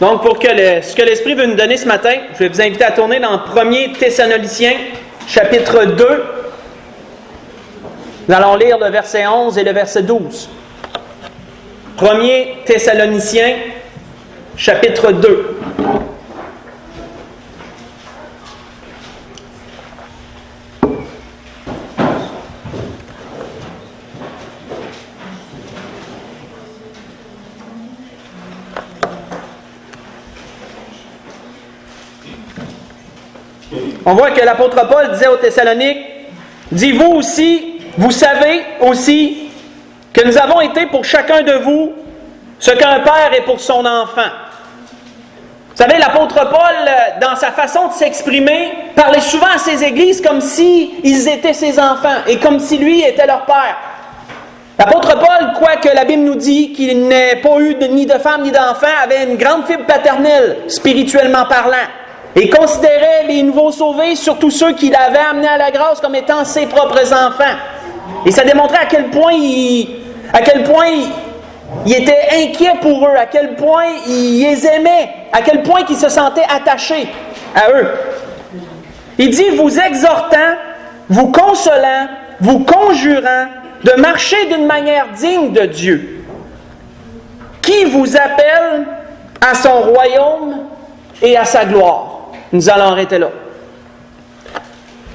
Donc, pour que ce que l'Esprit veut nous donner ce matin, je vais vous inviter à tourner dans 1 Thessaloniciens, chapitre 2. Nous allons lire le verset 11 et le verset 12. 1 Thessaloniciens, chapitre 2. On voit que l'apôtre Paul disait aux Thessaloniques, « Dis-vous aussi, vous savez aussi, que nous avons été pour chacun de vous ce qu'un père est pour son enfant. » Vous savez, l'apôtre Paul, dans sa façon de s'exprimer, parlait souvent à ses églises comme s'ils étaient ses enfants et comme si lui était leur père. L'apôtre Paul, quoique la Bible nous dit qu'il n'ait pas eu ni de femme ni d'enfant, avait une grande fibre paternelle, spirituellement parlant. Et considérait les nouveaux sauvés, surtout ceux qu'il avait amenés à la grâce, comme étant ses propres enfants. Et ça démontrait à quel point il était inquiet pour eux, à quel point il les aimait, à quel point il se sentait attaché à eux. Il dit, vous exhortant, vous consolant, vous conjurant de marcher d'une manière digne de Dieu, qui vous appelle à son royaume et à sa gloire. Nous allons arrêter là.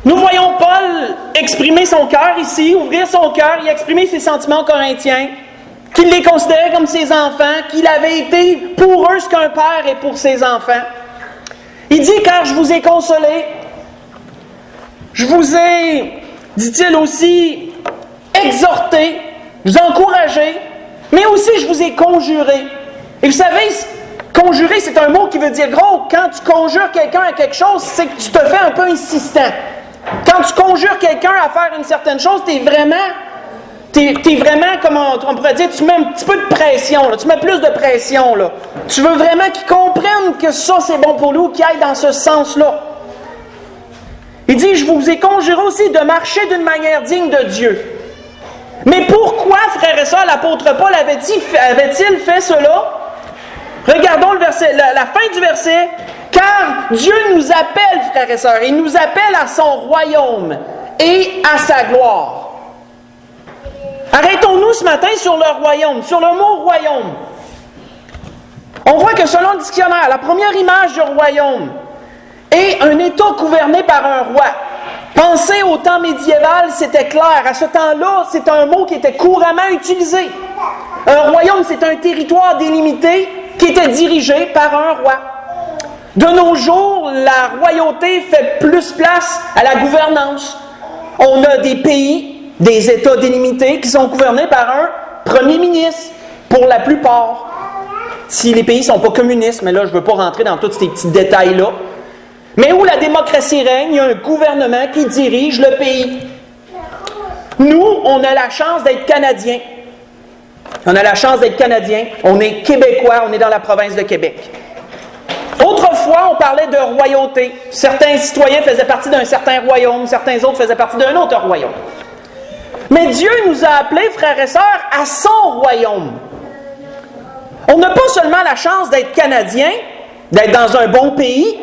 Nous voyons Paul exprimer son cœur ici, ouvrir son cœur et exprimer ses sentiments corinthiens, qu'il les considérait comme ses enfants, qu'il avait été pour eux ce qu'un père est pour ses enfants. Il dit, car je vous ai consolé, je vous ai, dit-il aussi, exhorté, vous encouragé, mais aussi je vous ai conjuré. Et vous savez, conjurer, c'est un mot qui veut dire gros. Quand tu conjures quelqu'un à quelque chose, c'est que tu te fais un peu insistant. Quand tu conjures quelqu'un à faire une certaine chose, t'es vraiment, comme on pourrait dire, tu mets un petit peu de pression, là, tu mets plus de pression. Là. Tu veux vraiment qu'il comprenne que ça, c'est bon pour lui, qu'il aille dans ce sens-là. Il dit, je vous ai conjuré aussi de marcher d'une manière digne de Dieu. Mais pourquoi, frères et sœurs, l'apôtre Paul avait-il fait cela? Regardons la fin du verset. « Car Dieu nous appelle, frères et sœurs, il nous appelle à son royaume et à sa gloire. » Arrêtons-nous ce matin sur le royaume, sur le mot « royaume ». On voit que selon le dictionnaire, la première image du royaume est un État gouverné par un roi. Pensez au temps médiéval, c'était clair. À ce temps-là, c'est un mot qui était couramment utilisé. Un royaume, c'est un territoire délimité qui était dirigé par un roi. De nos jours, la royauté fait plus place à la gouvernance. On a des pays, des États délimités qui sont gouvernés par un premier ministre, pour la plupart. Si les pays ne sont pas communistes, mais là, je ne veux pas rentrer dans tous ces petits détails-là. Mais où la démocratie règne, il y a un gouvernement qui dirige le pays. Nous, on a la chance d'être Canadiens. On a la chance d'être Canadiens. On est Québécois, on est dans la province de Québec. Autrefois, on parlait de royauté. Certains citoyens faisaient partie d'un certain royaume, certains autres faisaient partie d'un autre royaume. Mais Dieu nous a appelés, frères et sœurs, à son royaume. On n'a pas seulement la chance d'être Canadiens, d'être dans un bon pays,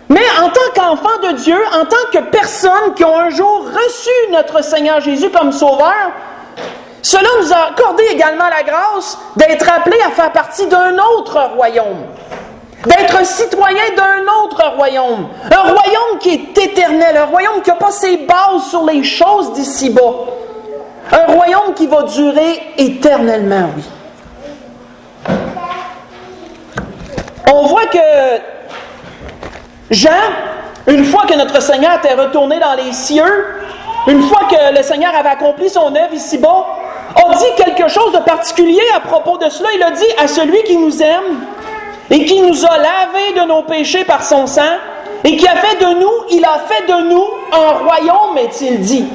mais en tant qu'enfants de Dieu, en tant que personnes qui ont un jour reçu notre Seigneur Jésus comme Sauveur, cela nous a accordé également la grâce d'être appelés à faire partie d'un autre royaume, d'être citoyen d'un autre royaume, un royaume qui est éternel, un royaume qui n'a pas ses bases sur les choses d'ici-bas, un royaume qui va durer éternellement, oui. On voit que Jean, une fois que notre Seigneur était retourné dans les cieux, une fois que le Seigneur avait accompli son œuvre ici-bas, a dit quelque chose de particulier à propos de cela. Il a dit à celui qui nous aime et qui nous a lavés de nos péchés par son sang et qui a fait de nous, il a fait de nous un royaume, est-il dit.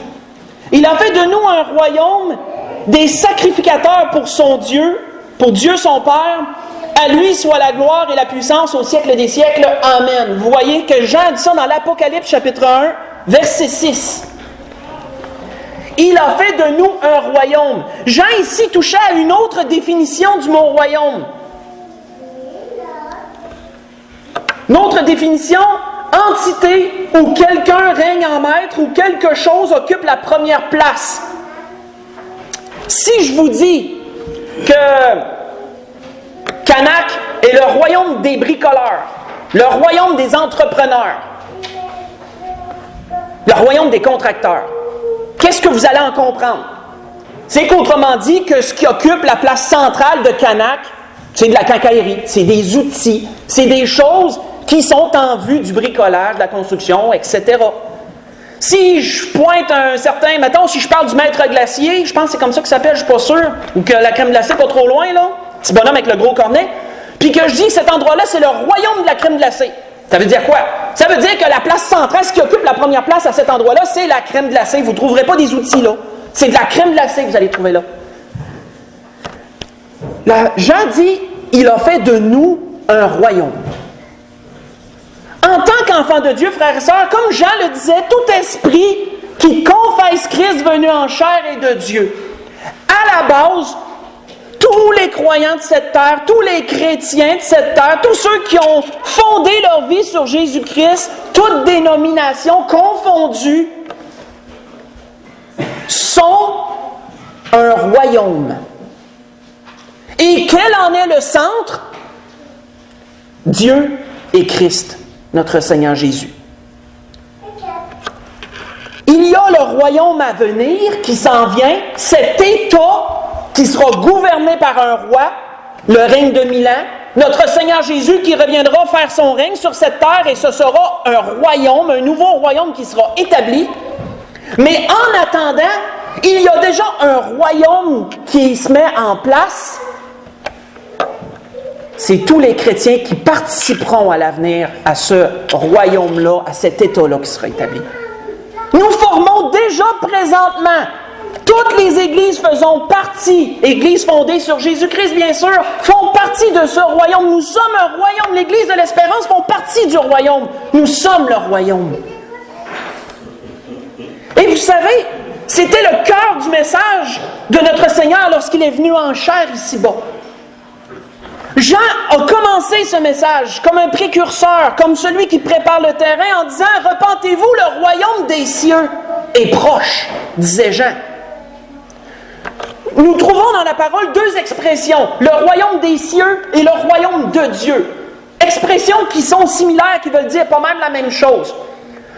Il a fait de nous un royaume des sacrificateurs pour son Dieu, pour Dieu son Père. À lui soit la gloire et la puissance au siècle des siècles. Amen. Vous voyez que Jean dit ça dans l'Apocalypse chapitre 1, verset 6. Il a fait de nous un royaume. Jean ici touchait à une autre définition du mot royaume. Une autre définition, entité où quelqu'un règne en maître, où quelque chose occupe la première place. Si je vous dis que Canac est le royaume des bricoleurs, le royaume des entrepreneurs, le royaume des contracteurs, qu'est-ce que vous allez en comprendre? C'est qu'autrement dit, que ce qui occupe la place centrale de Canac, c'est de la quincaillerie, c'est des outils, c'est des choses qui sont en vue du bricolage, de la construction, etc. Si je pointe un certain, mettons, si je parle du maître glacier, je pense que c'est comme ça que ça s'appelle, je ne suis pas sûr, ou que la crème glacée pas trop loin, là, petit bonhomme avec le gros cornet, puis que je dis que cet endroit-là, c'est le royaume de la crème glacée. Ça veut dire quoi? Ça veut dire que la place centrale, ce qui occupe la première place à cet endroit-là, c'est la crème glacée. Vous ne trouverez pas des outils là. C'est de la crème glacée que vous allez trouver là. Jean dit, il a fait de nous un royaume. En tant qu'enfant de Dieu, frères et sœurs, comme Jean le disait, tout esprit qui confesse Christ venu en chair est de Dieu. À la base, tous les croyants de cette terre, tous les chrétiens de cette terre, tous ceux qui ont fondé leur vie sur Jésus-Christ, toutes dénominations confondues, sont un royaume. Et quel en est le centre? Dieu et Christ, notre Seigneur Jésus. Il y a le royaume à venir qui s'en vient, cet État qui sera gouverné par un roi, le règne de 1000 ans, notre Seigneur Jésus qui reviendra faire son règne sur cette terre et ce sera un royaume, un nouveau royaume qui sera établi. Mais en attendant, il y a déjà un royaume qui se met en place. C'est tous les chrétiens qui participeront à l'avenir à ce royaume-là, à cet État-là qui sera établi. Nous formons déjà présentement, toutes les églises faisant partie, églises fondées sur Jésus-Christ bien sûr, font partie de ce royaume. Nous sommes un royaume. L'Église de l'Espérance font partie du royaume. Nous sommes le royaume. Et vous savez, c'était le cœur du message de notre Seigneur lorsqu'il est venu en chair ici-bas. Jean a commencé ce message comme un précurseur, comme celui qui prépare le terrain en disant « Repentez-vous, le royaume des cieux est proche », disait Jean. Nous trouvons dans la parole deux expressions, le royaume des cieux et le royaume de Dieu. Expressions qui sont similaires, qui veulent dire pas mal la même chose.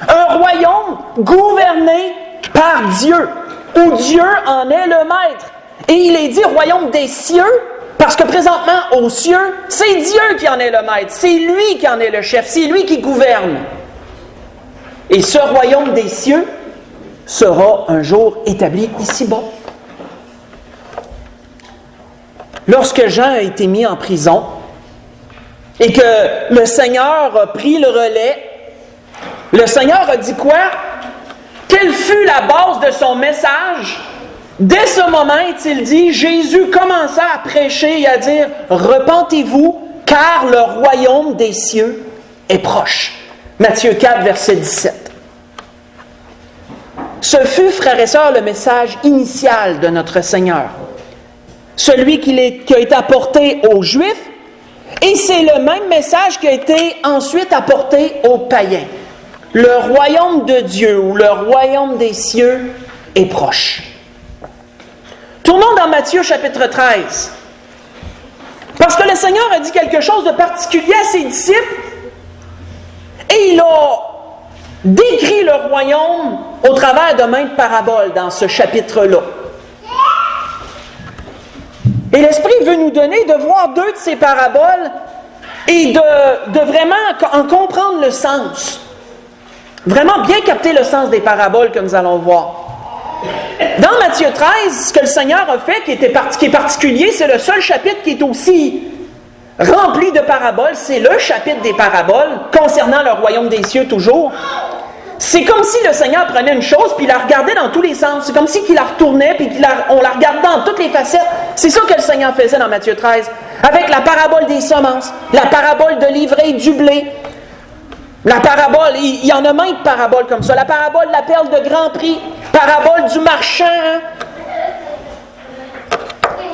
Un royaume gouverné par Dieu, où Dieu en est le maître. Et il est dit royaume des cieux, parce que présentement, aux cieux, c'est Dieu qui en est le maître, c'est lui qui en est le chef, c'est lui qui gouverne. Et ce royaume des cieux sera un jour établi ici-bas. Lorsque Jean a été mis en prison et que le Seigneur a pris le relais, le Seigneur a dit quoi? Quelle fut la base de son message? Dès ce moment, est-il dit, Jésus commença à prêcher et à dire « Repentez-vous, car le royaume des cieux est proche. » Matthieu 4, verset 17. Ce fut, frères et sœurs, le message initial de notre Seigneur. Celui qui a été apporté aux Juifs, et c'est le même message qui a été ensuite apporté aux païens. Le royaume de Dieu, ou le royaume des cieux, est proche. Tournons dans Matthieu chapitre 13. Parce que le Seigneur a dit quelque chose de particulier à ses disciples, et il a décrit le royaume au travers de maintes paraboles dans ce chapitre-là. Et l'Esprit veut nous donner de voir deux de ces paraboles et de vraiment en comprendre le sens. Vraiment bien capter le sens des paraboles que nous allons voir. Dans Matthieu 13, ce que le Seigneur a fait, qui est particulier, c'est le seul chapitre qui est aussi rempli de paraboles. C'est le chapitre des paraboles, concernant le royaume des cieux toujours. C'est comme si le Seigneur prenait une chose puis il la regardait dans tous les sens. C'est comme si qu'il la retournait puis on la regardait dans toutes les facettes. C'est ça que le Seigneur faisait dans Matthieu 13. Avec la parabole des semences, la parabole de l'ivraie du blé, la parabole, il y en a maintes paraboles comme ça. La parabole de la perle de grand prix, parabole du marchand.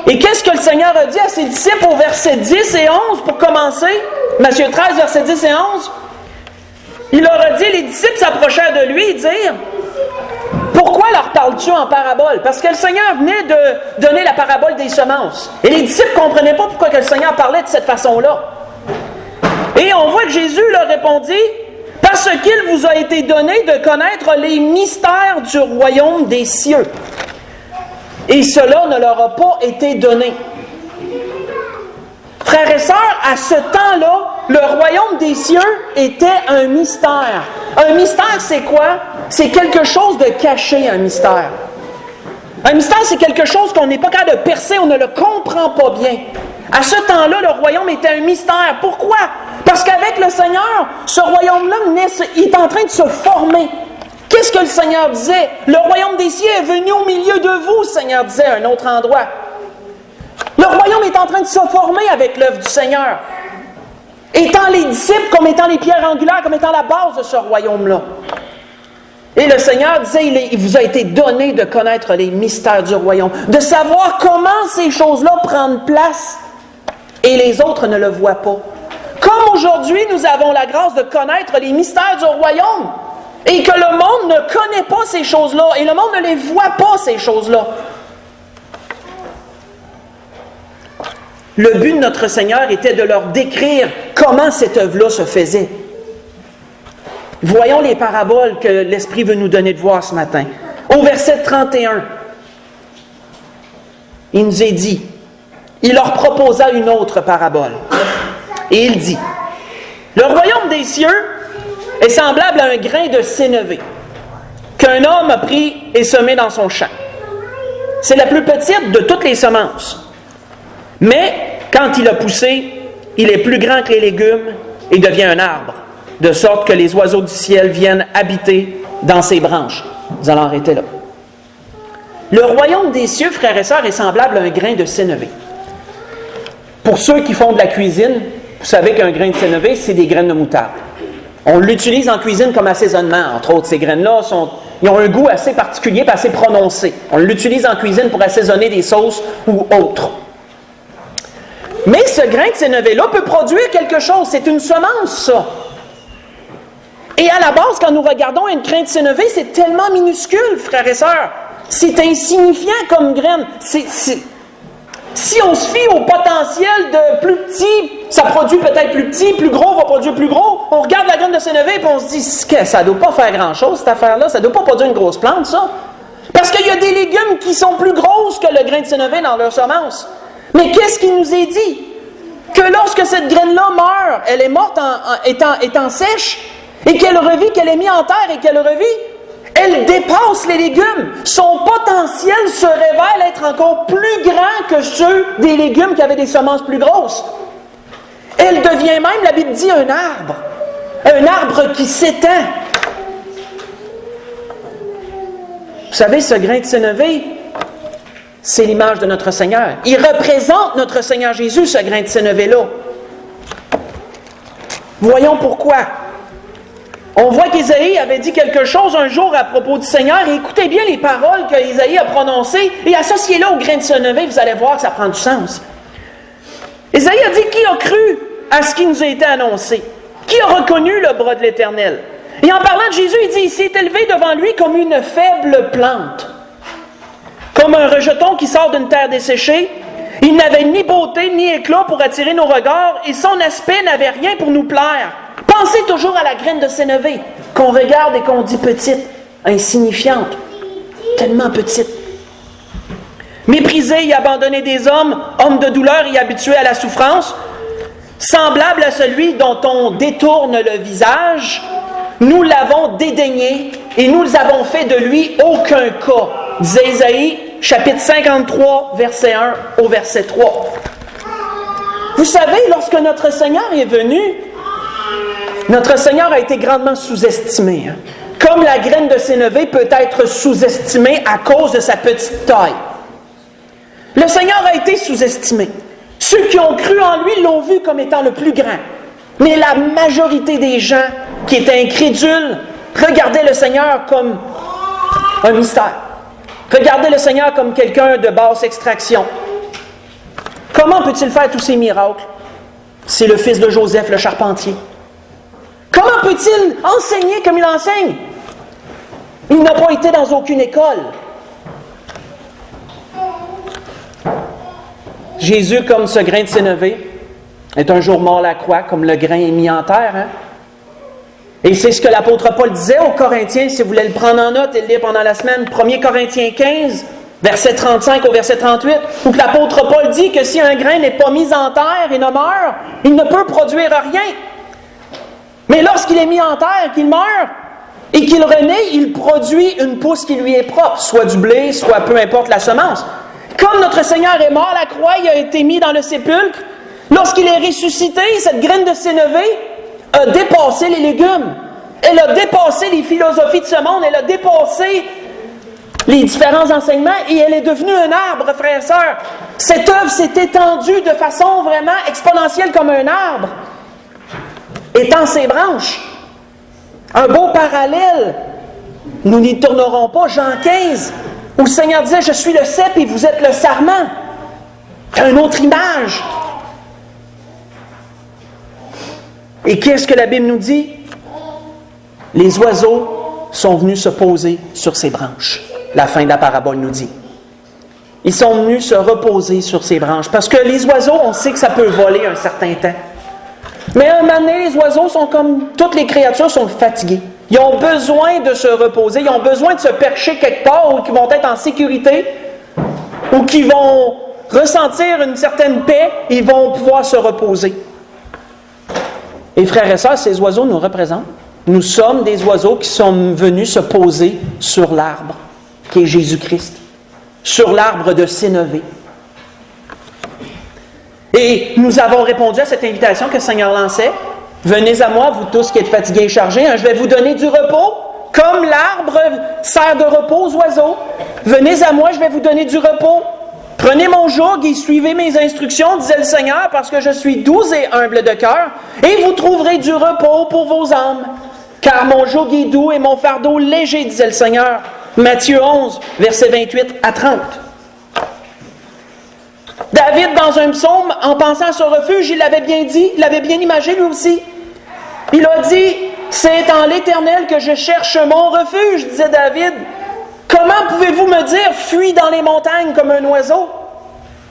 Et qu'est-ce que le Seigneur a dit à ses disciples au verset 10 et 11 pour commencer? Matthieu 13, versets 10 et 11, il leur a dit, les disciples s'approchèrent de lui et dirent, « Pourquoi leur parles-tu en parabole? » Parce que le Seigneur venait de donner la parabole des semences. Et les disciples ne comprenaient pas pourquoi que le Seigneur parlait de cette façon-là. Et on voit que Jésus leur répondit, « Parce qu'il vous a été donné de connaître les mystères du royaume des cieux. Et cela ne leur a pas été donné. » Frères et sœurs, à ce temps-là, le royaume des cieux était un mystère. Un mystère, c'est quoi? C'est quelque chose de caché, un mystère. Un mystère, c'est quelque chose qu'on n'est pas capable de percer, on ne le comprend pas bien. À ce temps-là, le royaume était un mystère. Pourquoi? Parce qu'avec le Seigneur, ce royaume-là, il est en train de se former. Qu'est-ce que le Seigneur disait? Le royaume des cieux est venu au milieu de vous, le Seigneur disait à un autre endroit. Le royaume est en train de se former avec l'œuvre du Seigneur. Étant les disciples comme étant les pierres angulaires, comme étant la base de ce royaume-là. Et le Seigneur disait, il vous a été donné de connaître les mystères du royaume, de savoir comment ces choses-là prennent place et les autres ne le voient pas. Comme aujourd'hui, nous avons la grâce de connaître les mystères du royaume et que le monde ne connaît pas ces choses-là et le monde ne les voit pas, ces choses-là. Le but de notre Seigneur était de leur décrire comment cette œuvre-là se faisait. Voyons les paraboles que l'Esprit veut nous donner de voir ce matin. Au verset 31, il nous est dit, il leur proposa une autre parabole. Et il dit, « Le royaume des cieux est semblable à un grain de sénévé qu'un homme a pris et semé dans son champ. C'est la plus petite de toutes les semences. Mais, quand il a poussé, il est plus grand que les légumes et devient un arbre, de sorte que les oiseaux du ciel viennent habiter dans ses branches. » Nous allons arrêter là. Le royaume des cieux, frères et sœurs, est semblable à un grain de sénévé. Pour ceux qui font de la cuisine, vous savez qu'un grain de sénévé, c'est des graines de moutarde. On l'utilise en cuisine comme assaisonnement. Entre autres, ces graines-là, ils ont un goût assez particulier et assez prononcé. On l'utilise en cuisine pour assaisonner des sauces ou autres. Mais ce grain de sénévé-là peut produire quelque chose. C'est une semence, ça. Et à la base, quand nous regardons un grain de sénévé, c'est tellement minuscule, frères et sœurs. C'est insignifiant comme graine. Si on se fie au potentiel de plus petit, ça produit peut-être plus petit, plus gros va produire plus gros. On regarde la graine de sénévé et on se dit, ça ne doit pas faire grand-chose, cette affaire-là. Ça ne doit pas produire une grosse plante, ça. Parce qu'il y a des légumes qui sont plus grosses que le grain de sénévé dans leur semence. Mais qu'est-ce qui nous est dit? Que lorsque cette graine-là meurt, elle est morte étant sèche, et qu'elle revit, qu'elle est mise en terre et qu'elle revit, elle dépasse les légumes. Son potentiel se révèle être encore plus grand que ceux des légumes qui avaient des semences plus grosses. Elle devient même, la Bible dit, un arbre qui s'étend. Vous savez, ce grain de sénévé, c'est l'image de notre Seigneur. Il représente notre Seigneur Jésus, ce grain de sénévé-là. Voyons pourquoi. On voit qu'Ésaïe avait dit quelque chose un jour à propos du Seigneur, et écoutez bien les paroles qu'Ésaïe a prononcées, et associez-les au grain de sénévé, vous allez voir que ça prend du sens. Ésaïe a dit, qui a cru à ce qui nous a été annoncé? Qui a reconnu le bras de l'Éternel? Et en parlant de Jésus, il dit, il s'est élevé devant lui comme une faible plante. Comme un rejeton qui sort d'une terre desséchée, il n'avait ni beauté ni éclat pour attirer nos regards, et son aspect n'avait rien pour nous plaire. Pensez toujours à la graine de sénévé, qu'on regarde et qu'on dit petite, insignifiante, tellement petite. Méprisé et abandonné des hommes, homme de douleur et habitué à la souffrance, semblable à celui dont on détourne le visage, nous l'avons dédaigné et nous avons fait de lui aucun cas, disait Ésaïe, chapitre 53, verset 1 au verset 3. Vous savez, lorsque notre Seigneur est venu, notre Seigneur a été grandement sous-estimé. Comme la graine de sénévé peut être sous-estimée à cause de sa petite taille. Le Seigneur a été sous-estimé. Ceux qui ont cru en lui l'ont vu comme étant le plus grand. Mais la majorité des gens qui étaient incrédules regardaient le Seigneur comme un mystère. Regardaient le Seigneur comme quelqu'un de basse extraction. Comment peut-il faire tous ces miracles? C'est le fils de Joseph, le charpentier. Comment peut-il enseigner comme il enseigne? Il n'a pas été dans aucune école. Jésus, comme ce grain de sénévé, est un jour mort à la croix, comme le grain est mis en terre. Hein? Et c'est ce que l'apôtre Paul disait aux Corinthiens, si vous voulez le prendre en note et le lire pendant la semaine, 1 Corinthiens 15, verset 35 au verset 38, où que l'apôtre Paul dit que si un grain n'est pas mis en terre et ne meurt, il ne peut produire rien. Mais lorsqu'il est mis en terre, qu'il meurt et qu'il renaît, il produit une pousse qui lui est propre, soit du blé, soit peu importe la semence. Comme notre Seigneur est mort à la croix, il a été mis dans le sépulcre, lorsqu'il est ressuscité, cette graine de sénévé a dépassé les légumes. Elle a dépassé les philosophies de ce monde, elle a dépassé les différents enseignements et elle est devenue un arbre, frères et sœurs. Cette œuvre s'est étendue de façon vraiment exponentielle comme un arbre, étend ses branches. Un beau parallèle, nous n'y tournerons pas, Jean 15, où le Seigneur disait « Je suis le cep et vous êtes le sarment ». Une autre image. Et qu'est-ce que la Bible nous dit? Les oiseaux sont venus se poser sur ces branches. La fin de la parabole nous dit. Ils sont venus se reposer sur ces branches. Parce que les oiseaux, on sait que ça peut voler un certain temps. Mais à un moment donné, les oiseaux sont comme toutes les créatures, sont fatigués. Ils ont besoin de se reposer, ils ont besoin de se percher quelque part où ils vont être en sécurité, ou qui vont ressentir une certaine paix, ils vont pouvoir se reposer. Et frères et sœurs, ces oiseaux nous représentent. Nous sommes des oiseaux qui sont venus se poser sur l'arbre, qui est Jésus-Christ, sur l'arbre de sénévé. Et nous avons répondu à cette invitation que le Seigneur lançait. « Venez à moi, vous tous qui êtes fatigués et chargés, je vais vous donner du repos, comme l'arbre sert de repos aux oiseaux. Venez à moi, je vais vous donner du repos. Prenez mon joug et suivez mes instructions, disait le Seigneur, parce que je suis doux et humble de cœur, et vous trouverez du repos pour vos âmes. Car mon joug est doux et mon fardeau léger, disait le Seigneur. » Matthieu 11, versets 28 à 30. David, dans un psaume, en pensant à son refuge, il l'avait bien dit, il l'avait bien imagé lui aussi. Il a dit, « C'est en l'Éternel que je cherche mon refuge, disait David. Comment pouvez-vous me dire, fuis dans les montagnes comme un oiseau? »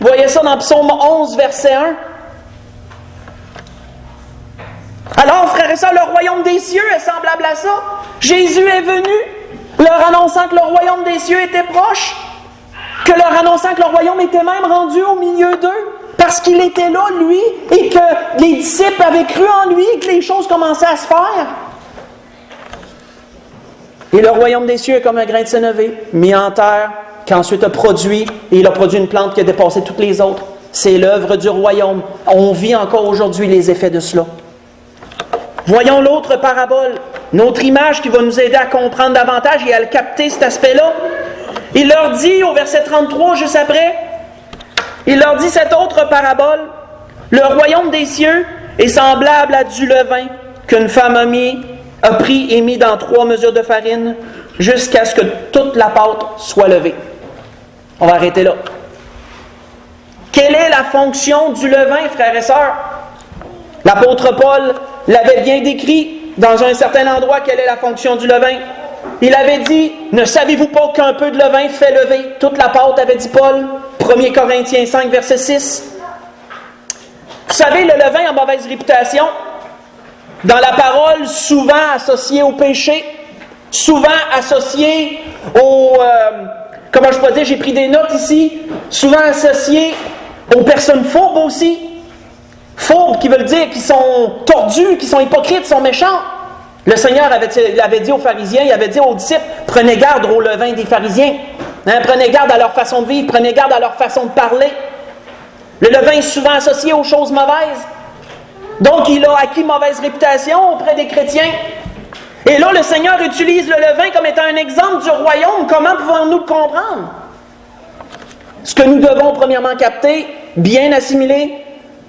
Vous voyez ça dans Psaume 11, verset 1. Alors, frères et sœurs, le royaume des cieux est semblable à ça. Jésus est venu, leur annonçant que le royaume des cieux était proche, que leur annonçant que le royaume était même rendu au milieu d'eux, parce qu'il était là, lui, et que les disciples avaient cru en lui, et que les choses commençaient à se faire. Et le royaume des cieux est comme un grain de sénévé, mis en terre, qui ensuite a produit, et il a produit une plante qui a dépassé toutes les autres. C'est l'œuvre du royaume. On vit encore aujourd'hui les effets de cela. Voyons l'autre parabole, notre image qui va nous aider à comprendre davantage et à le capter, cet aspect-là. Il leur dit, au verset 33, juste après, il leur dit cette autre parabole. Le royaume des cieux est semblable à du levain qu'une femme a pris et mis dans 3 mesures de farine jusqu'à ce que toute la pâte soit levée. On va arrêter là. Quelle est la fonction du levain, frères et sœurs? L'apôtre Paul l'avait bien décrit dans un certain endroit. Quelle est la fonction du levain? Il avait dit, ne savez-vous pas qu'un peu de levain fait lever toute la pâte, avait dit Paul, 1 Corinthiens 5, verset 6. Vous savez, le levain a mauvaise réputation. Dans la parole, souvent associé au péché, souvent associé au... comment je peux dire, j'ai pris des notes ici, souvent associé aux personnes fourbes aussi. Fourbes qui veulent dire qu'ils sont tordus, qu'ils sont hypocrites, qu'ils sont méchants. Le Seigneur avait dit aux pharisiens, il avait dit aux disciples, prenez garde au levain des pharisiens. Prenez garde à leur façon de vivre, prenez garde à leur façon de parler. Le levain est souvent associé aux choses mauvaises. Donc, il a acquis mauvaise réputation auprès des chrétiens. Et là, le Seigneur utilise le levain comme étant un exemple du royaume. Comment pouvons-nous le comprendre? Ce que nous devons premièrement capter, bien assimiler,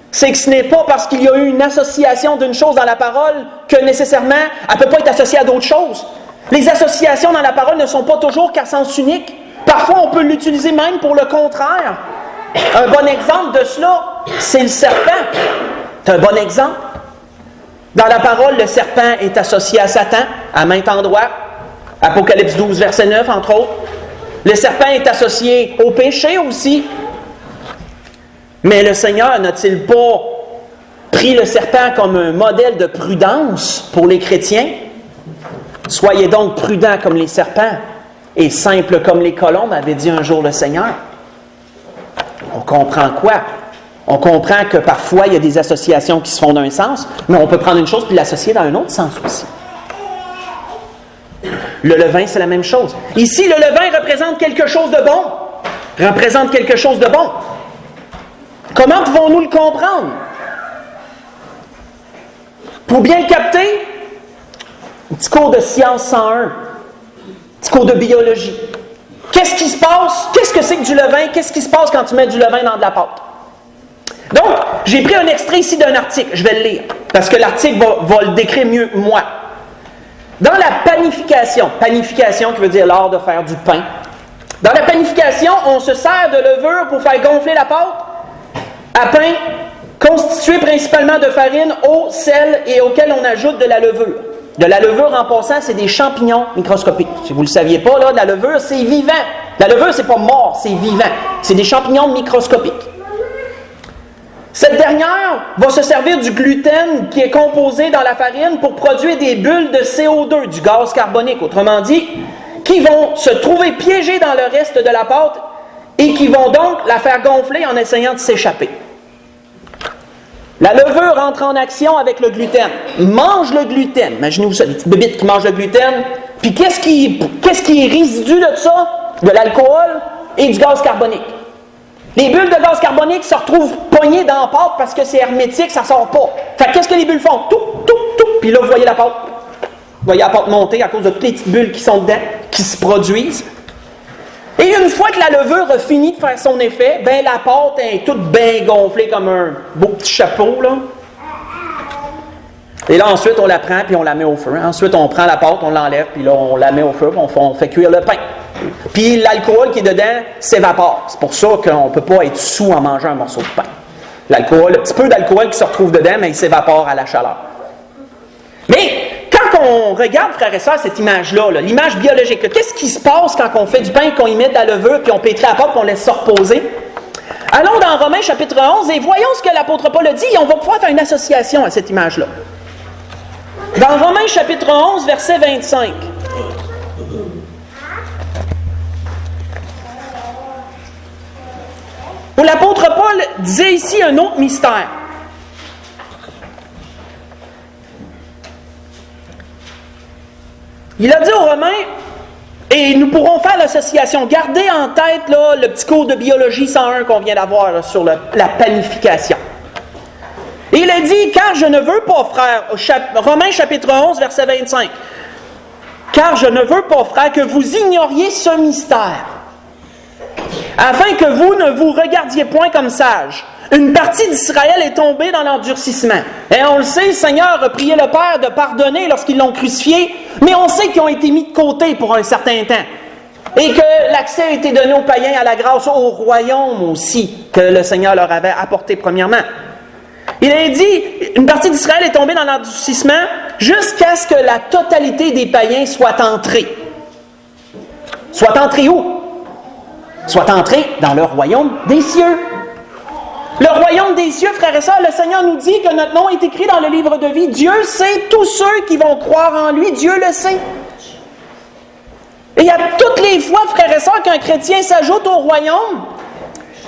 c'est que ce n'est pas parce qu'il y a eu une association d'une chose dans la parole que nécessairement elle ne peut pas être associée à d'autres choses. Les associations dans la parole ne sont pas toujours qu'à sens unique. Parfois, on peut l'utiliser même pour le contraire. Un bon exemple de cela, c'est le serpent. C'est un bon exemple. Dans la parole, le serpent est associé à Satan, à maints endroits. Apocalypse 12, verset 9, entre autres. Le serpent est associé au péché aussi. Mais le Seigneur n'a-t-il pas pris le serpent comme un modèle de prudence pour les chrétiens? Soyez donc prudents comme les serpents et simples comme les colombes, avait dit un jour le Seigneur. On comprend quoi? On comprend que parfois, il y a des associations qui se font d'un sens, mais on peut prendre une chose puis l'associer dans un autre sens aussi. Le levain, c'est la même chose. Ici, le levain représente quelque chose de bon. Représente quelque chose de bon. Comment pouvons-nous le comprendre? Pour bien le capter, un petit cours de science 101, un petit cours de biologie. Qu'est-ce qui se passe? Qu'est-ce que c'est que du levain? Qu'est-ce qui se passe quand tu mets du levain dans de la pâte? Donc, j'ai pris un extrait ici d'un article. Je vais le lire, parce que l'article va le décrire mieux que moi. Dans la panification qui veut dire l'art de faire du pain, dans la panification, on se sert de levure pour faire gonfler la pâte à pain constitué principalement de farine, eau, sel et auquel on ajoute de la levure. De la levure, en passant, c'est des champignons microscopiques. Si vous ne le saviez pas, là, la levure, c'est vivant. La levure, c'est pas mort, c'est vivant. C'est des champignons microscopiques. Cette dernière va se servir du gluten qui est composé dans la farine pour produire des bulles de CO2, du gaz carbonique, autrement dit, qui vont se trouver piégées dans le reste de la pâte et qui vont donc la faire gonfler en essayant de s'échapper. La levure entre en action avec le gluten. Mange le gluten. Imaginez-vous ça, des petites bébites qui mangent le gluten. Puis qu'est-ce qui est résidu de ça? De l'alcool et du gaz carbonique. Les bulles de gaz carbonique se retrouvent poignées dans la pâte parce que c'est hermétique, ça ne sort pas. Fait qu'est-ce que les bulles font? Tout. Puis là, vous voyez la pâte. Vous voyez la pâte monter à cause de toutes les petites bulles qui sont dedans, qui se produisent. Et une fois que la levure a fini de faire son effet, ben la pâte est toute bien gonflée comme un beau petit chapeau, là. Et là, ensuite, on la prend puis on la met au feu. Ensuite, on prend la pâte, on l'enlève, puis là, on la met au feu, puis on fait cuire le pain. Puis l'alcool qui est dedans s'évapore. C'est pour ça qu'on ne peut pas être sous en mangeant un morceau de pain. L'alcool, le petit peu d'alcool qui se retrouve dedans, mais il s'évapore à la chaleur. Mais quand on regarde, frères et sœurs, cette image-là, l'image biologique, qu'est-ce qui se passe quand on fait du pain, qu'on y met de la levure, puis on pétrit la pâte, puis on laisse ça reposer? Allons dans Romains chapitre 11 et voyons ce que l'apôtre Paul a dit, et on va pouvoir faire une association à cette image-là. Dans Romains chapitre 11, verset 25. Où l'apôtre Paul disait ici un autre mystère. Il a dit aux Romains, et nous pourrons faire l'association, gardez en tête là, le petit cours de biologie 101 qu'on vient d'avoir là, sur la panification. Et il a dit, car je ne veux pas, frère, Romains chapitre 11, verset 25, car je ne veux pas, frère, que vous ignoriez ce mystère, afin que vous ne vous regardiez point comme sages. Une partie d'Israël est tombée dans l'endurcissement. Et on le sait, le Seigneur a prié le Père de pardonner lorsqu'ils l'ont crucifié, mais on sait qu'ils ont été mis de côté pour un certain temps. Et que l'accès a été donné aux païens à la grâce, au royaume aussi, que le Seigneur leur avait apporté premièrement. Il a dit, une partie d'Israël est tombée dans l'endurcissement jusqu'à ce que la totalité des païens soit entrée. Soit entrée où? Soit entrée dans le royaume des cieux. Le royaume des cieux, frères et sœurs, le Seigneur nous dit que notre nom est écrit dans le livre de vie. Dieu sait, tous ceux qui vont croire en lui, Dieu le sait. Et il y a toutes les fois, frères et sœurs, qu'un chrétien s'ajoute au royaume,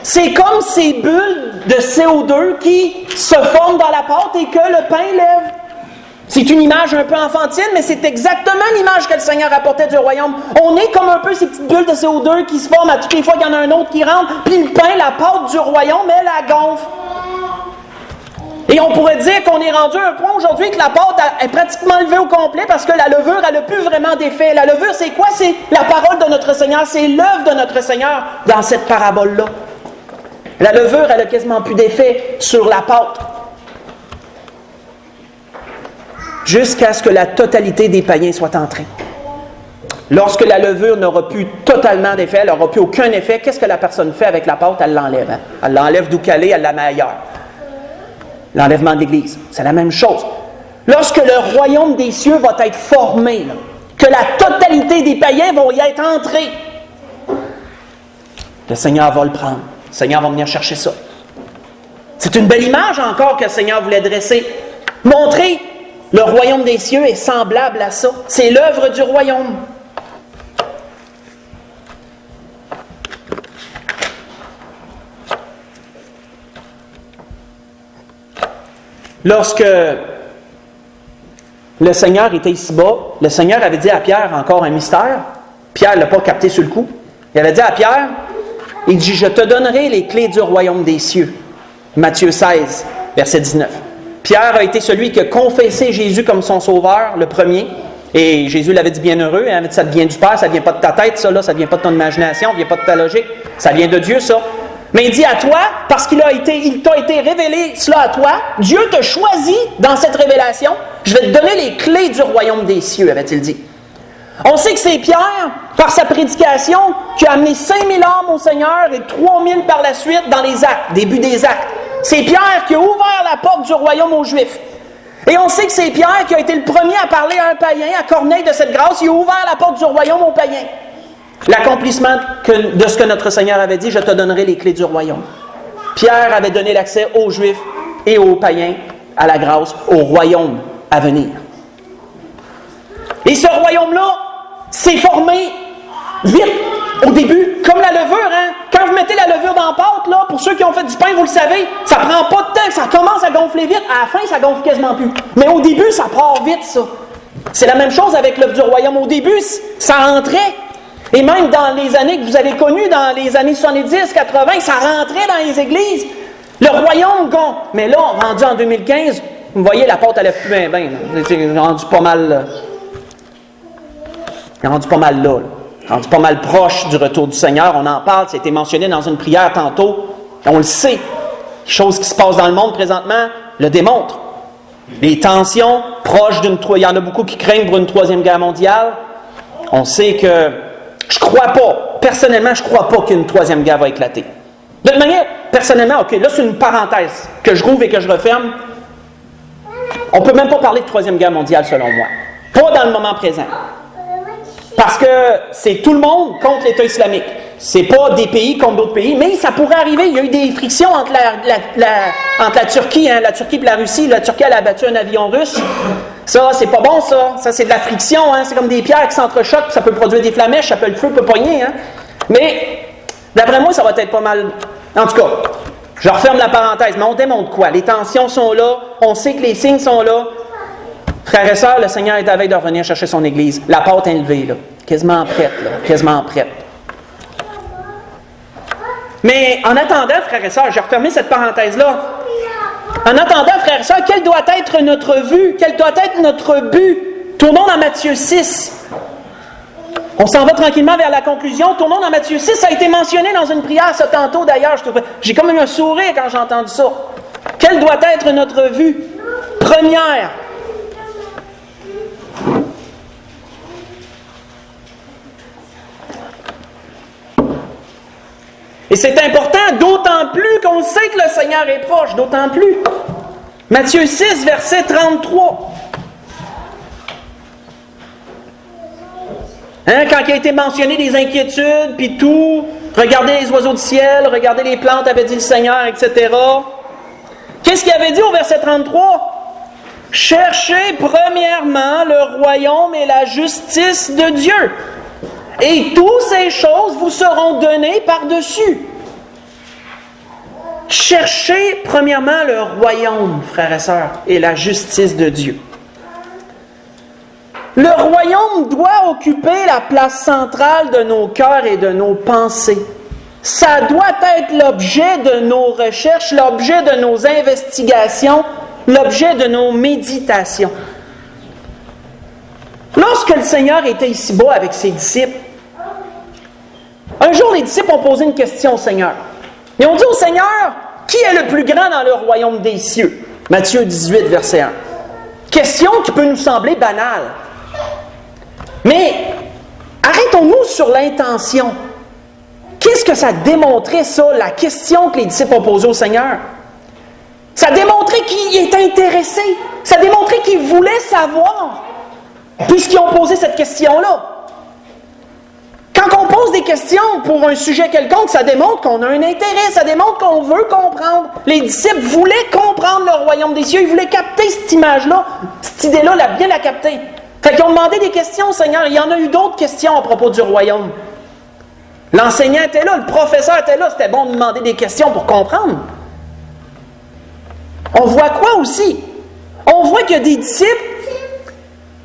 c'est comme ces bulles de CO2 qui se forment dans la pâte et que le pain lève. C'est une image un peu enfantine, mais c'est exactement l'image que le Seigneur apportait du royaume. On est comme un peu ces petites bulles de CO2 qui se forment à toutes les fois qu'il y en a un autre qui rentre, puis le pain, la pâte du royaume, elle la gonfle. Et on pourrait dire qu'on est rendu à un point aujourd'hui que la pâte est pratiquement levée au complet parce que la levure, elle n'a plus vraiment d'effet. La levure, c'est quoi? C'est la parole de notre Seigneur, c'est l'œuvre de notre Seigneur dans cette parabole-là. La levure, elle n'a quasiment plus d'effet sur la pâte. Jusqu'à ce que la totalité des païens soit entrée. Lorsque la levure n'aura plus totalement d'effet, elle n'aura plus aucun effet, qu'est-ce que la personne fait avec la pâte? Elle l'enlève. Elle l'enlève d'où qu'elle est, elle la met ailleurs. l'enlèvement de l'Église. C'est la même chose. Lorsque le royaume des cieux va être formé, là, que la totalité des païens vont y être entrés, le Seigneur va le prendre. Le Seigneur va venir chercher ça. C'est une belle image encore que le Seigneur voulait dresser. Montrer le royaume des cieux est semblable à ça. C'est l'œuvre du royaume. Lorsque le Seigneur était ici-bas, le Seigneur avait dit à Pierre encore un mystère. Pierre ne l'a pas capté sur le coup. Il avait dit à Pierre, il dit, « Je te donnerai les clés du royaume des cieux. » Matthieu 16, verset 19. Pierre a été celui qui a confessé Jésus comme son sauveur, le premier. Et Jésus l'avait dit bienheureux. Il avait dit, ça vient du Père, ça ne vient pas de ta tête, ça, là, ça ne vient pas de ton imagination, ça ne vient pas de ta logique. Ça vient de Dieu, ça. Mais il dit à toi, parce qu'il t'a été révélé cela à toi, Dieu te choisit dans cette révélation. Je vais te donner les clés du royaume des cieux, avait-il dit. On sait que c'est Pierre, par sa prédication, qui a amené 5000 âmes au Seigneur et 3000 par la suite dans les actes, début des actes. C'est Pierre qui a ouvert la porte du royaume aux Juifs. Et on sait que c'est Pierre qui a été le premier à parler à un païen, à Corneille, de cette grâce. Il a ouvert la porte du royaume aux païens. L'accomplissement de ce que notre Seigneur avait dit, je te donnerai les clés du royaume. Pierre avait donné l'accès aux Juifs et aux païens à la grâce, au royaume à venir. Et ce royaume-là s'est formé vite, au début, comme la levure. Hein? Quand vous mettez la levure dans la pâte, là, pour ceux qui ont fait du pain, vous le savez, ça prend pas de temps, ça commence à gonfler vite. À la fin, ça gonfle quasiment plus. Mais au début, ça part vite, ça. C'est la même chose avec l'œuvre du royaume. Au début, ça rentrait. Et même dans les années que vous avez connues, dans les années 70, 80, ça rentrait dans les églises. Le royaume gonfle. Mais là, rendu en 2015, vous voyez, la pâte, elle lève plus bien, bien. C'est rendu pas mal... Il est rendu pas mal là. Rendu pas mal proche du retour du Seigneur. On en parle, ça a été mentionné dans une prière tantôt. On le sait. Les choses qui se passent dans le monde présentement le démontrent. Les tensions proches d'une... Il y en a beaucoup qui craignent pour une troisième guerre mondiale. On sait que... Je crois pas. Personnellement, je crois pas qu'une troisième guerre va éclater. De toute manière, personnellement, OK, là c'est une parenthèse que je rouvre et que je referme. On peut même pas parler de troisième guerre mondiale selon moi. Pas dans le moment présent. Parce que c'est tout le monde contre l'État islamique. C'est pas des pays contre d'autres pays, mais ça pourrait arriver. Il y a eu des frictions entre la Turquie, hein, la Turquie et la Russie. La Turquie, elle a abattu un avion russe. Ça, c'est pas bon, ça. Ça, c'est de la friction. Hein. C'est comme des pierres qui s'entrechoquent. Ça peut produire des flamèches. Ça peut, le feu peut pogner. Hein. Mais, d'après moi, ça va être pas mal... En tout cas, je referme la parenthèse. Mais on démontre quoi? Les tensions sont là. On sait que les signes sont là. Frères et sœurs, le Seigneur est à veille de revenir chercher son Église. La pâte est levée, là. Quasiment prête, là. Quasiment prête. Mais en attendant, frères et sœurs, j'ai refermé cette parenthèse-là. En attendant, frères et sœurs, quelle doit être notre vue? Quel doit être notre but? Tournons dans Matthieu 6. On s'en va tranquillement vers la conclusion. Tournons dans Matthieu 6. Ça a été mentionné dans une prière, ça tantôt d'ailleurs. J'ai comme eu un sourire quand j'ai entendu ça. Quelle doit être notre vue? Première. Et c'est important, d'autant plus qu'on sait que le Seigneur est proche, d'autant plus. Matthieu 6, verset 33. Hein, quand il a été mentionné des inquiétudes, puis tout, regardez les oiseaux du ciel, regardez les plantes, avait dit le Seigneur, etc. Qu'est-ce qu'il avait dit au verset 33? Cherchez premièrement le royaume et la justice de Dieu. Et toutes ces choses vous seront données par-dessus. Cherchez premièrement le royaume, frères et sœurs, et la justice de Dieu. Le royaume doit occuper la place centrale de nos cœurs et de nos pensées. Ça doit être l'objet de nos recherches, l'objet de nos investigations, l'objet de nos méditations. Lorsque le Seigneur était ici-bas avec ses disciples, un jour, les disciples ont posé une question au Seigneur. Ils ont dit au Seigneur, qui est le plus grand dans le royaume des cieux? Matthieu 18, verset 1. Question qui peut nous sembler banale. Mais arrêtons-nous sur l'intention. Qu'est-ce que ça démontrait, ça, la question que les disciples ont posée au Seigneur? Ça démontrait qu'il était intéressé. Ça démontrait qu'il voulait savoir, puisqu'ils ont posé cette question-là. Quand on pose des questions pour un sujet quelconque, ça démontre qu'on a un intérêt, ça démontre qu'on veut comprendre. Les disciples voulaient comprendre le royaume des cieux, ils voulaient capter cette image-là, cette idée-là, bien la capter. Fait qu'ils ont demandé des questions au Seigneur. Il y en a eu d'autres questions à propos du royaume. L'enseignant était là, le professeur était là, c'était bon de demander des questions pour comprendre. On voit quoi aussi? On voit qu'il y a des disciples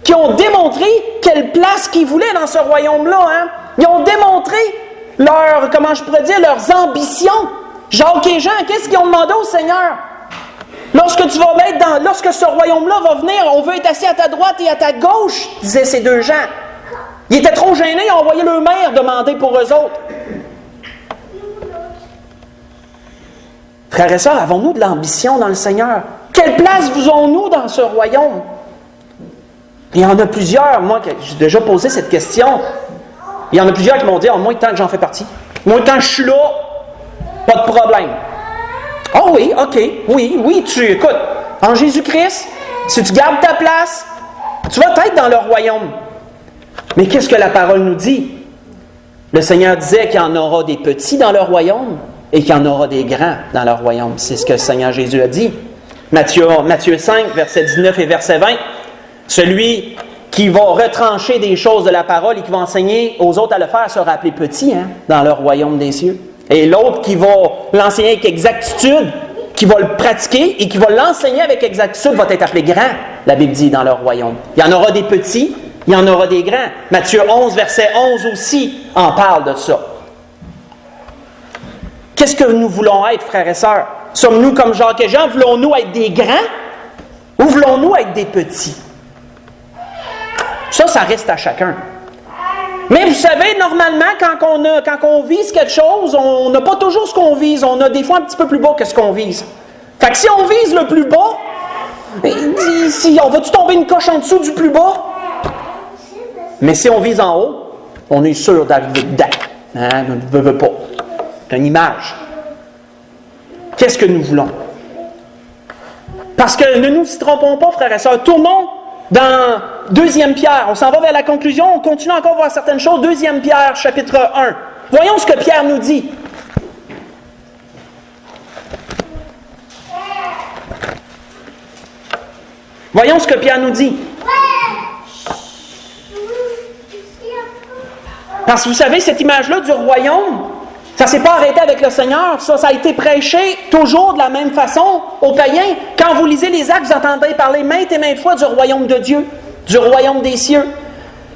qui ont démontré quelle place qu'ils voulaient dans ce royaume-là. Hein? Ils ont démontré leurs ambitions. Jacques et Jean, qu'est-ce qu'ils ont demandé au Seigneur? Lorsque ce royaume-là va venir, on veut être assis à ta droite et à ta gauche, disaient ces deux gens. Ils étaient trop gênés, ils ont envoyé leur mère demander pour eux autres. Frères et sœurs, avons-nous de l'ambition dans le Seigneur? Quelle place voulons-nous dans ce royaume? Il y en a plusieurs, moi, j'ai déjà posé cette question. Il y en a plusieurs qui m'ont dit, moins de temps que j'en fais partie. Moins de temps que je suis là, pas de problème. Oh oui, ok, oui, écoute, en Jésus-Christ, si tu gardes ta place, tu vas être dans le royaume. Mais qu'est-ce que la parole nous dit? Le Seigneur disait qu'il y en aura des petits dans le royaume et qu'il y en aura des grands dans le royaume. C'est ce que le Seigneur Jésus a dit. Matthieu 5, verset 19 et verset 20. Celui qui va retrancher des choses de la parole et qui va enseigner aux autres à le faire sera appelé petit dans le royaume des cieux. Et l'autre qui va l'enseigner avec exactitude, qui va le pratiquer et qui va l'enseigner avec exactitude va être appelé grand, la Bible dit, dans le royaume. Il y en aura des petits, il y en aura des grands. Matthieu 11, verset 11 aussi en parle de ça. Qu'est-ce que nous voulons être, frères et sœurs? Sommes-nous comme Jacques et Jean? Voulons-nous être des grands ou voulons-nous être des petits? Ça reste à chacun. Mais vous savez, normalement, quand on vise quelque chose, on n'a pas toujours ce qu'on vise. On a des fois un petit peu plus bas que ce qu'on vise. Fait que si on vise le plus bas, on va-tu tomber une coche en dessous du plus bas? Mais si on vise en haut, on est sûr d'arriver dedans. On ne veut pas. C'est une image. Qu'est-ce que nous voulons? Parce que ne nous y trompons pas, frères et sœurs. Tournons dans 2 Pierre. On s'en va vers la conclusion. On continue encore à voir certaines choses. 2 Pierre, chapitre 1. Voyons ce que Pierre nous dit. Voyons ce que Pierre nous dit. Parce que vous savez, cette image-là du royaume, ça ne s'est pas arrêté avec le Seigneur. Ça a été prêché toujours de la même façon aux païens. Quand vous lisez les Actes, vous entendez parler maintes et maintes fois du royaume de Dieu, du royaume des cieux.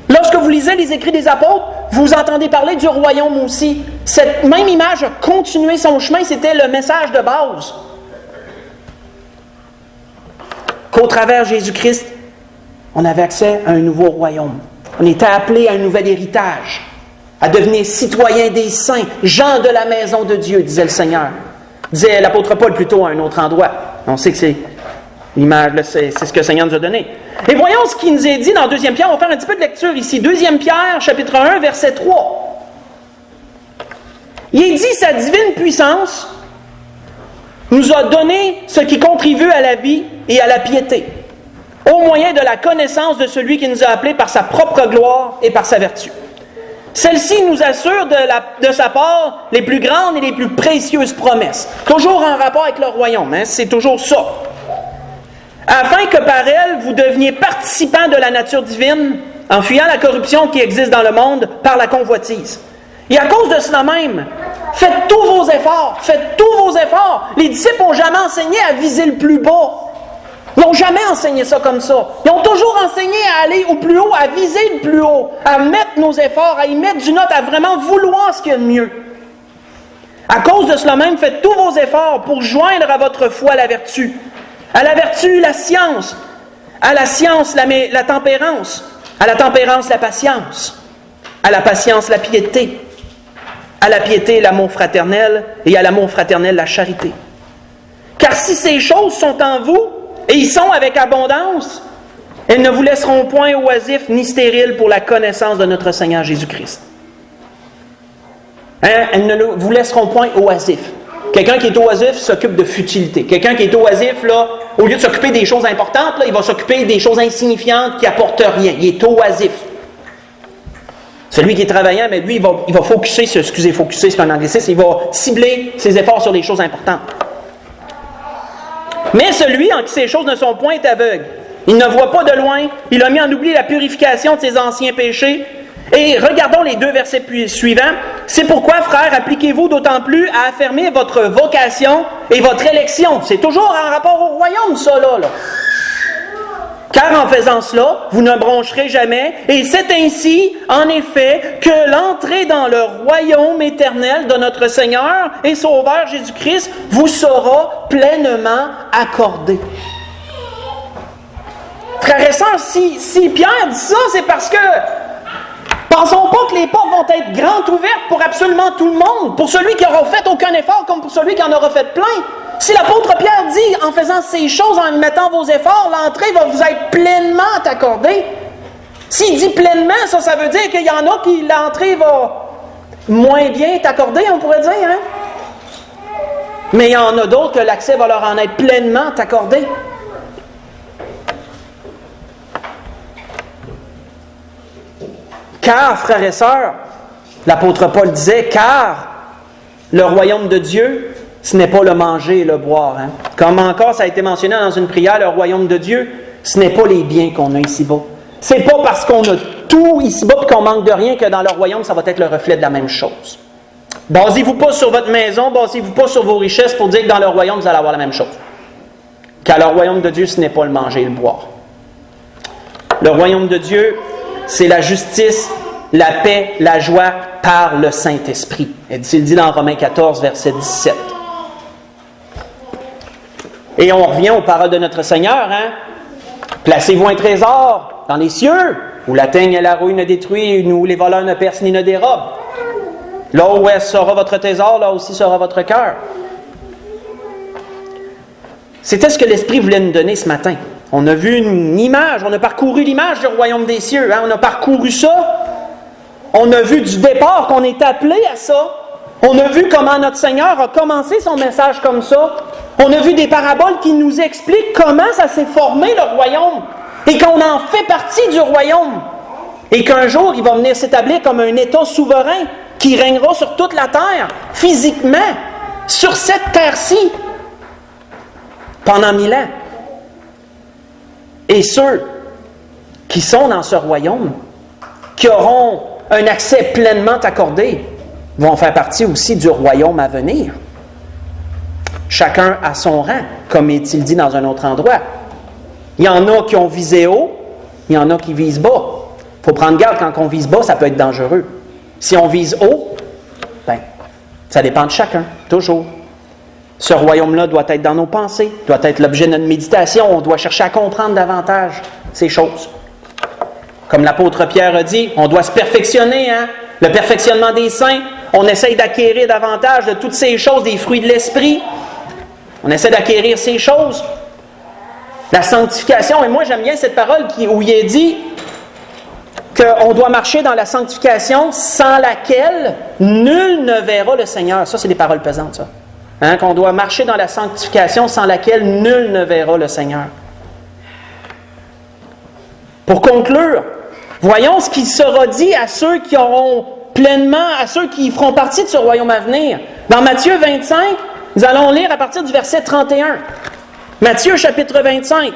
Lorsque vous lisez les écrits des apôtres, vous entendez parler du royaume aussi. Cette même image a continué son chemin, c'était le message de base. Qu'au travers de Jésus-Christ, on avait accès à un nouveau royaume. On était appelé à un nouvel héritage, à devenir citoyen des saints, gens de la maison de Dieu, disait le Seigneur. Disait l'apôtre Paul plutôt à un autre endroit. On sait que c'est l'image, c'est ce que le Seigneur nous a donné. Et voyons ce qu'il nous est dit dans 2 Pierre. On va faire un petit peu de lecture ici. 2 Pierre, chapitre 1, verset 3. Il est dit, sa divine puissance nous a donné ce qui contribue à la vie et à la piété, au moyen de la connaissance de celui qui nous a appelés par sa propre gloire et par sa vertu. Celle-ci nous assure de sa part les plus grandes et les plus précieuses promesses. Toujours en rapport avec le royaume, c'est toujours ça. Afin que par elle, vous deveniez participants de la nature divine, en fuyant la corruption qui existe dans le monde par la convoitise. Et à cause de cela même, faites tous vos efforts, Les disciples n'ont jamais enseigné à viser le plus bas. Ils n'ont jamais enseigné ça comme ça. Ils ont toujours enseigné à aller au plus haut, à viser le plus haut, à mettre nos efforts, à y mettre du note, à vraiment vouloir ce qu'il y a de mieux. À cause de cela même, faites tous vos efforts pour joindre à votre foi la vertu. À la vertu, la science. À la science, la tempérance. À la tempérance, la patience. À la patience, la piété. À la piété, l'amour fraternel. Et à l'amour fraternel, la charité. Car si ces choses sont en vous, et ils sont avec abondance, elles ne vous laisseront point oisifs ni stériles pour la connaissance de notre Seigneur Jésus-Christ. Elles ne vous laisseront point oisifs. Quelqu'un qui est oisif s'occupe de futilité. Quelqu'un qui est oisif, là, au lieu de s'occuper des choses importantes, là, il va s'occuper des choses insignifiantes qui n'apportent rien. Il est oisif. Celui qui est travaillant, mais lui, il va focuser, focuser, c'est un anglicisme, il va cibler ses efforts sur les choses importantes. Mais celui en qui ces choses ne sont point est aveugle. Il ne voit pas de loin, il a mis en oubli la purification de ses anciens péchés. Et regardons les 2 versets suivants. C'est pourquoi, frères, appliquez-vous d'autant plus à affirmer votre vocation et votre élection. C'est toujours en rapport au royaume, ça, là. Car en faisant cela, vous ne broncherez jamais, et c'est ainsi, en effet, que l'entrée dans le royaume éternel de notre Seigneur et Sauveur Jésus-Christ vous sera pleinement accordée. Frères et sœurs, si Pierre dit ça, c'est parce que pensons pas que les portes vont être grandes ouvertes pour absolument tout le monde, pour celui qui n'aura fait aucun effort comme pour celui qui en aura fait plein. Si l'apôtre Pierre dit, en faisant ces choses, en mettant vos efforts, l'entrée va vous être pleinement accordée. S'il dit pleinement, ça veut dire qu'il y en a qui l'entrée va moins bien être accordée, on pourrait dire. Hein? Mais il y en a d'autres que l'accès va leur en être pleinement accordé. Car, frères et sœurs, l'apôtre Paul disait, car le royaume de Dieu, ce n'est pas le manger et le boire. Hein? Comme encore ça a été mentionné dans une prière, le royaume de Dieu, ce n'est pas les biens qu'on a ici-bas. C'est pas parce qu'on a tout ici-bas et qu'on manque de rien que dans le royaume, ça va être le reflet de la même chose. Basez-vous pas sur votre maison, basez-vous pas sur vos richesses pour dire que dans le royaume, vous allez avoir la même chose. Car le royaume de Dieu, ce n'est pas le manger et le boire. Le royaume de Dieu, c'est la justice, la paix, la joie par le Saint-Esprit. Il dit dans Romains 14, verset 17. Et on revient aux paroles de notre Seigneur. Hein? Placez-vous un trésor dans les cieux, où la teigne et la rouille ne détruisent, où les voleurs ne percent ni ne dérobent. Là où sera votre trésor, là aussi sera votre cœur. C'était ce que l'Esprit voulait nous donner ce matin. On a vu une image, on a parcouru l'image du royaume des cieux. Hein? On a parcouru ça. On a vu du départ qu'on est appelé à ça. On a vu comment notre Seigneur a commencé son message comme ça. On a vu des paraboles qui nous expliquent comment ça s'est formé le royaume et qu'on en fait partie du royaume. Et qu'un jour, il va venir s'établir comme un État souverain qui régnera sur toute la terre, physiquement, sur cette terre-ci, pendant 1000 ans. Et ceux qui sont dans ce royaume, qui auront un accès pleinement accordé, vont faire partie aussi du royaume à venir. Chacun à son rang, comme est-il dit dans un autre endroit. Il y en a qui ont visé haut, il y en a qui visent bas. Il faut prendre garde, quand on vise bas, ça peut être dangereux. Si on vise haut, ça dépend de chacun, toujours. Ce royaume-là doit être dans nos pensées, doit être l'objet de notre méditation, on doit chercher à comprendre davantage ces choses. Comme l'apôtre Pierre a dit, on doit se perfectionner, hein? Le perfectionnement des saints, on essaye d'acquérir davantage de toutes ces choses, des fruits de l'esprit. On essaie d'acquérir ces choses. La sanctification, et moi j'aime bien cette parole où il est dit qu'on doit marcher dans la sanctification sans laquelle nul ne verra le Seigneur. Ça, c'est des paroles pesantes, ça. Hein, qu'on doit marcher dans la sanctification sans laquelle nul ne verra le Seigneur. Pour conclure, voyons ce qui sera dit à ceux qui auront pleinement, à ceux qui feront partie de ce royaume à venir. Dans Matthieu 25, nous allons lire à partir du verset 31. Matthieu chapitre 25.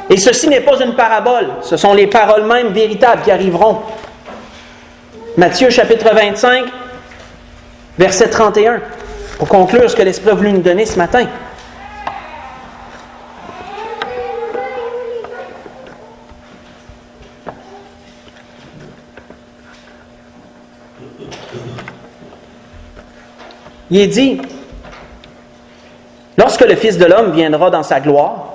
Et ceci n'est pas une parabole, ce sont les paroles mêmes véritables qui arriveront. Matthieu chapitre 25, verset 31, pour conclure ce que l'Esprit a voulu nous donner ce matin. Il est dit, lorsque le Fils de l'homme viendra dans sa gloire,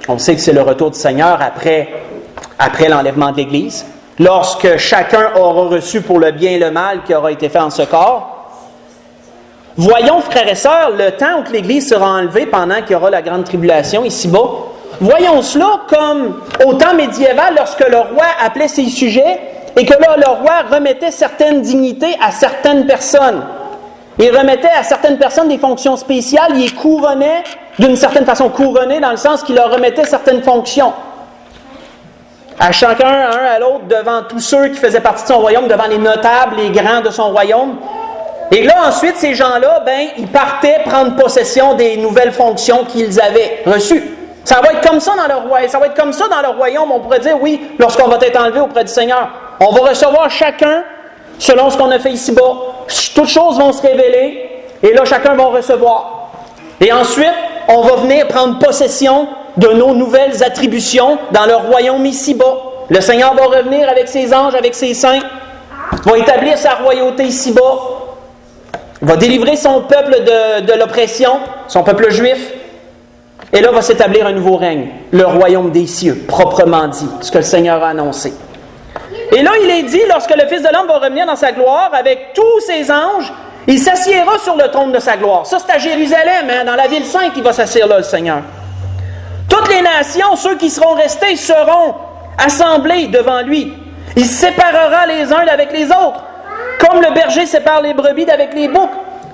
on sait que c'est le retour du Seigneur après l'enlèvement de l'Église, lorsque chacun aura reçu pour le bien et le mal qui aura été fait en ce corps, voyons, frères et sœurs, le temps où l'Église sera enlevée pendant qu'il y aura la grande tribulation ici-bas, voyons cela comme au temps médiéval, lorsque le roi appelait ses sujets et que là, le roi remettait certaines dignités à certaines personnes. Il remettait à certaines personnes des fonctions spéciales. Il les couronnait, d'une certaine façon couronné, dans le sens qu'il leur remettait certaines fonctions. À chacun, un à l'autre, devant tous ceux qui faisaient partie de son royaume, devant les notables, les grands de son royaume. Et là, ensuite, ces gens-là, ils partaient prendre possession des nouvelles fonctions qu'ils avaient reçues. Ça va être comme ça dans le royaume. Ça va être comme ça dans le royaume. On pourrait dire, oui, lorsqu'on va être enlevé auprès du Seigneur. On va recevoir chacun selon ce qu'on a fait ici-bas. Toutes choses vont se révéler. Et là, chacun va recevoir. Et ensuite, on va venir prendre possession de nos nouvelles attributions dans le royaume ici-bas. Le Seigneur va revenir avec ses anges, avec ses saints, va établir sa royauté ici-bas, va délivrer son peuple de l'oppression, son peuple juif, et là va s'établir un nouveau règne, le royaume des cieux, proprement dit, ce que le Seigneur a annoncé. Et là, il est dit, lorsque le Fils de l'homme va revenir dans sa gloire, avec tous ses anges, il s'assiera sur le trône de sa gloire. Ça, c'est à Jérusalem, dans la ville sainte, il va s'assier là, le Seigneur. Toutes les nations, ceux qui seront restés, seront assemblés devant lui. Il séparera les uns avec les autres, comme le berger sépare les brebis d'avec les boucs.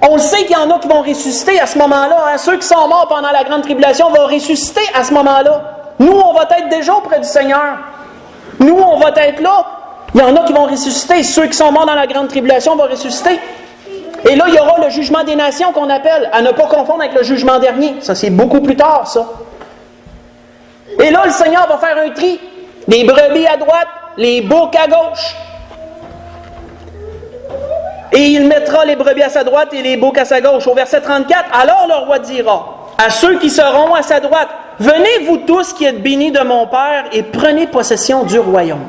On le sait qu'il y en a qui vont ressusciter à ce moment-là. Ceux qui sont morts pendant la grande tribulation vont ressusciter à ce moment-là. Nous, on va être déjà auprès du Seigneur. Nous, on va être là. Il y en a qui vont ressusciter. Ceux qui sont morts dans la grande tribulation vont ressusciter. Et là, il y aura le jugement des nations qu'on appelle, à ne pas confondre avec le jugement dernier. Ça, c'est beaucoup plus tard, ça. Et là, le Seigneur va faire un tri. Les brebis à droite, les boucs à gauche. Et il mettra les brebis à sa droite et les boucs à sa gauche. Au verset 34, « Alors le roi dira à ceux qui seront à sa droite, « Venez vous tous qui êtes bénis de mon Père et prenez possession du royaume. »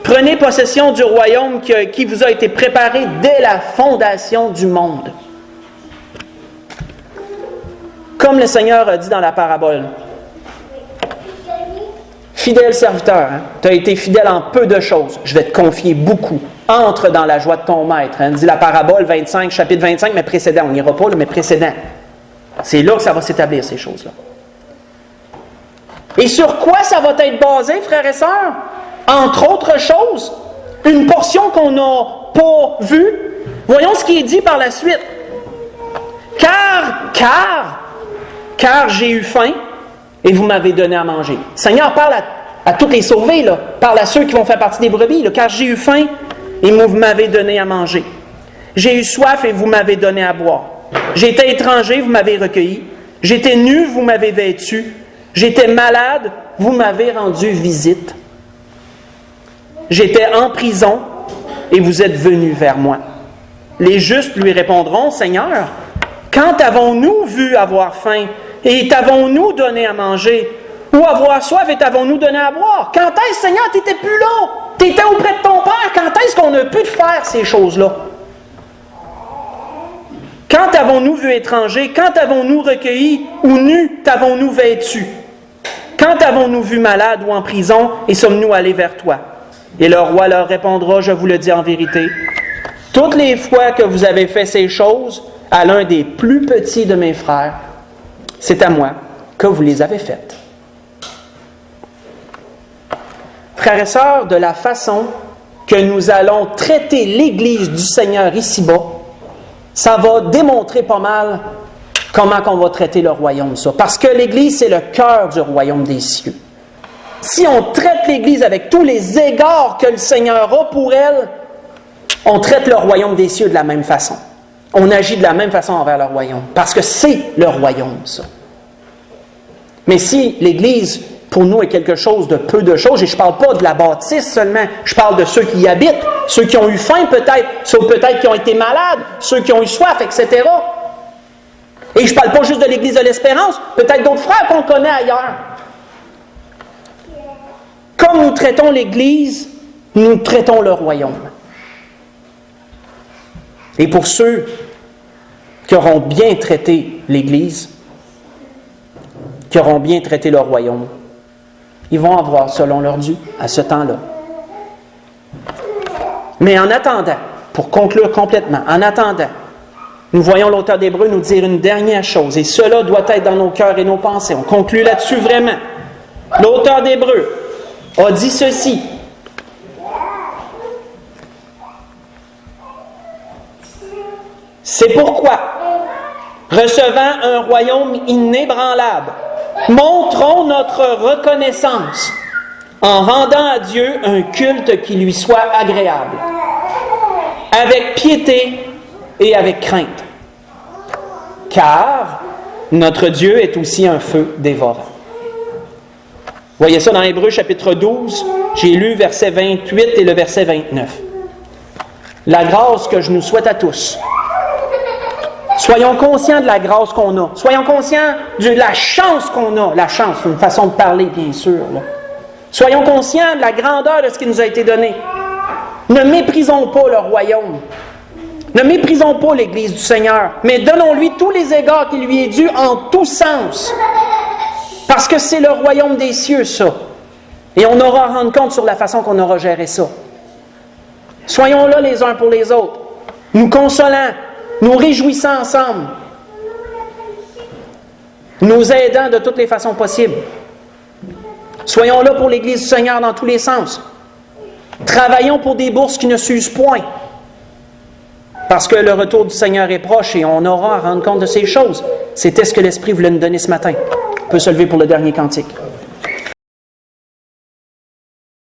Prenez possession du royaume qui vous a été préparé dès la fondation du monde. Comme le Seigneur a dit dans la parabole. Fidèle serviteur, tu as été fidèle en peu de choses, je vais te confier beaucoup. Entre dans la joie de ton maître. Dit la parabole 25, chapitre 25, mais précédent. On n'ira pas, mais précédent. C'est là que ça va s'établir, ces choses-là. Et sur quoi ça va être basé, frères et sœurs? Entre autres choses, une portion qu'on n'a pas vue. Voyons ce qui est dit par la suite. Car j'ai eu faim et vous m'avez donné à manger. Le Seigneur parle à tous les sauvés, là. Parle à ceux qui vont faire partie des brebis. Là. Car j'ai eu faim et vous m'avez donné à manger. J'ai eu soif et vous m'avez donné à boire. J'étais étranger, vous m'avez recueilli. J'étais nu, vous m'avez vêtu. J'étais malade, vous m'avez rendu visite. J'étais en prison et vous êtes venus vers moi. Les justes lui répondront, Seigneur, quand avons-nous vu avoir faim et t'avons-nous donné à manger? Ou avoir soif et t'avons-nous donné à boire? Quand est-ce, Seigneur, tu n'étais plus là? Tu étais auprès de ton Père. Quand est-ce qu'on a pu faire ces choses-là? Quand t'avons-nous vu étranger? Quand t'avons-nous recueilli? Ou nu t'avons-nous vêtu? Quand t'avons-nous vu malade ou en prison et sommes-nous allés vers toi? Et le roi leur répondra, je vous le dis en vérité, toutes les fois que vous avez fait ces choses à l'un des plus petits de mes frères, c'est à moi que vous les avez faites. Frères et sœurs, de la façon que nous allons traiter l'Église du Seigneur ici-bas, ça va démontrer pas mal comment qu'on va traiter le royaume, ça. Parce que l'Église, c'est le cœur du royaume des cieux. Si on traite l'Église avec tous les égards que le Seigneur a pour elle, on traite le royaume des cieux de la même façon. On agit de la même façon envers le royaume. Parce que c'est le royaume, ça. Mais si l'Église, pour nous, est quelque chose de peu de choses, et je ne parle pas de la bâtisse seulement, je parle de ceux qui y habitent, ceux qui ont eu faim peut-être, ceux peut-être qui ont été malades, ceux qui ont eu soif, etc. Et je ne parle pas juste de l'Église de l'Espérance, peut-être d'autres frères qu'on connaît ailleurs. Comme nous traitons l'Église, nous traitons le royaume. Et pour ceux qui auront bien traité l'Église, qui auront bien traité le royaume, ils vont avoir selon leur dû à ce temps-là. Mais en attendant, pour conclure complètement, en attendant, nous voyons l'auteur d'Hébreux nous dire une dernière chose, et cela doit être dans nos cœurs et nos pensées. On conclut là-dessus vraiment. L'auteur d'Hébreux a dit ceci. C'est pourquoi, recevant un royaume inébranlable, montrons notre reconnaissance en rendant à Dieu un culte qui lui soit agréable, avec piété et avec crainte. Car notre Dieu est aussi un feu dévorant. Voyez ça dans Hébreux chapitre 12, j'ai lu verset 28 et le verset 29. La grâce que je nous souhaite à tous. Soyons conscients de la grâce qu'on a. Soyons conscients de la chance qu'on a. La chance, c'est une façon de parler, bien sûr. Là. Soyons conscients de la grandeur de ce qui nous a été donné. Ne méprisons pas le royaume. Ne méprisons pas l'Église du Seigneur, mais donnons-lui tous les égards qui lui est dû en tous sens. Parce que c'est le royaume des cieux, ça. Et on aura à rendre compte sur la façon qu'on aura géré ça. Soyons là les uns pour les autres, nous consolant, nous réjouissant ensemble, nous aidant de toutes les façons possibles. Soyons là pour l'Église du Seigneur dans tous les sens. Travaillons pour des bourses qui ne s'usent point. Parce que le retour du Seigneur est proche et on aura à rendre compte de ces choses. C'était ce que l'Esprit voulait nous donner ce matin. On peut se lever pour le dernier cantique.